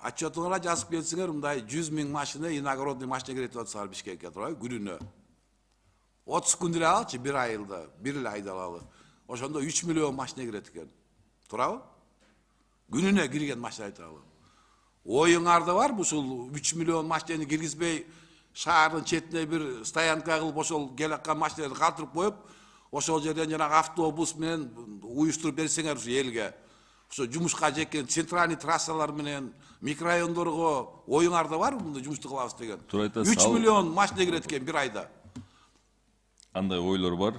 Отчетуңара жазып келсеңер, мындай 100 000 машина, иногородный машина кирет атсаңар Бишкекке турабы, күнүнө. 30 күн деле алчы, bir айылда, bir эле айдалалы. Ошондо 3 миллион машина кирет экен. Турабы? Күнүнө кирген машина айталы. Оюңарда бар ушул 3 миллион машинаны киргизбей, шаардын четине bir стоянка кылып ошол келаткан машиналарды калтырып коюп, ошол жерден жанагы автобус менен уюштуруп берсеңер ушу элге. Ошо жумушка жеккен центральный трассалар менен микрорайондорго оюңарда бар мындай жумушту кылабыз деген. 3 миллион машина кирет экен bir айда. Андай ойлор бар.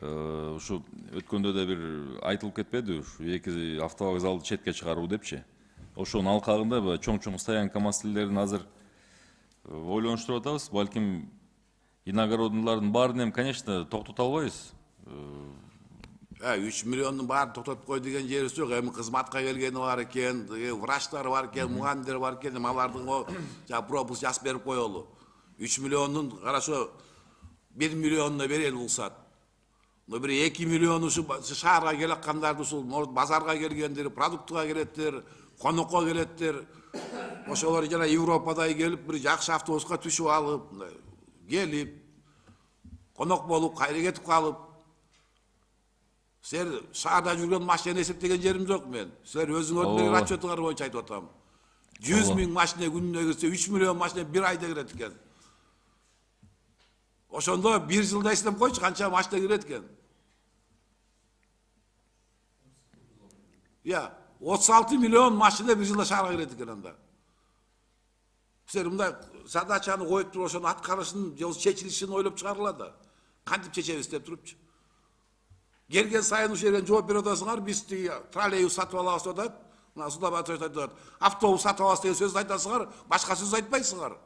Ушу өткөндө да бир айтылып кетпеди, ушу эки автовокзалды четке чыгаруу депчи. Ошонун алкагында чоң стоянка маселелерин азыр ойлонуштуруп атабыз. Балким иногородныйлардын баарын эми, конечно, токтото албайбыз. 3 миллиондун баарын токтотуп кой деген жерибиз жок. Эми кызматка келгени бар экен, врачтар бар экен, мугандимдер бар экен, алардын пропуск жазып берип коелу. 3 миллиондун карашо 1 миллионуна берели булсат. Но bir 2 миллион ушу шаарга келаткандарды ушул базарга келгендер, продуктка келеттер, конокко келеттер. Ошолор жана Европадай келип, bir жакшы автобуска түшүп алып, келип, конок болуп, кайра кетип калып. Силер шаарда жүргөн машина эсептеген жерим жок мен. Силер өзүңөрдүн отчетуңар боюнча айтып атам. 100 000 машина күнүнө кирсе, 3 миллион машина bir айда кирет экен. Ошондо 1 жылда эстеп койчу канча машина кирет экен. 36 миллион машина 1 жылда шаарга кирет экен анда. Силер мындай задачаны коюп туруп ошону аткарышын, же чечилишин ойлоп чыгарыла да. Кантип чечебиз деп турупчу. Келген сайын ушул жерден жооп берип атасыңар, биз троллейбус сатып алабыз деп атат. Мына Судабат айтат, автобус сатып алабыз деген сөздү айтасыңар, башка сөз айтпайсыңар.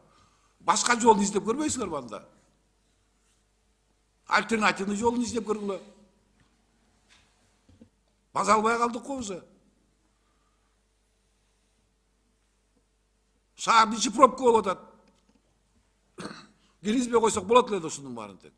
Башка жолун издеп көрбөйсүңөр банда. Альтернативный жолун издеп көргүлө. База албай калдык го уже. Шаардын ичи пробка болуп атат. Киргизбей койсок болот эле ушунун баарын тек.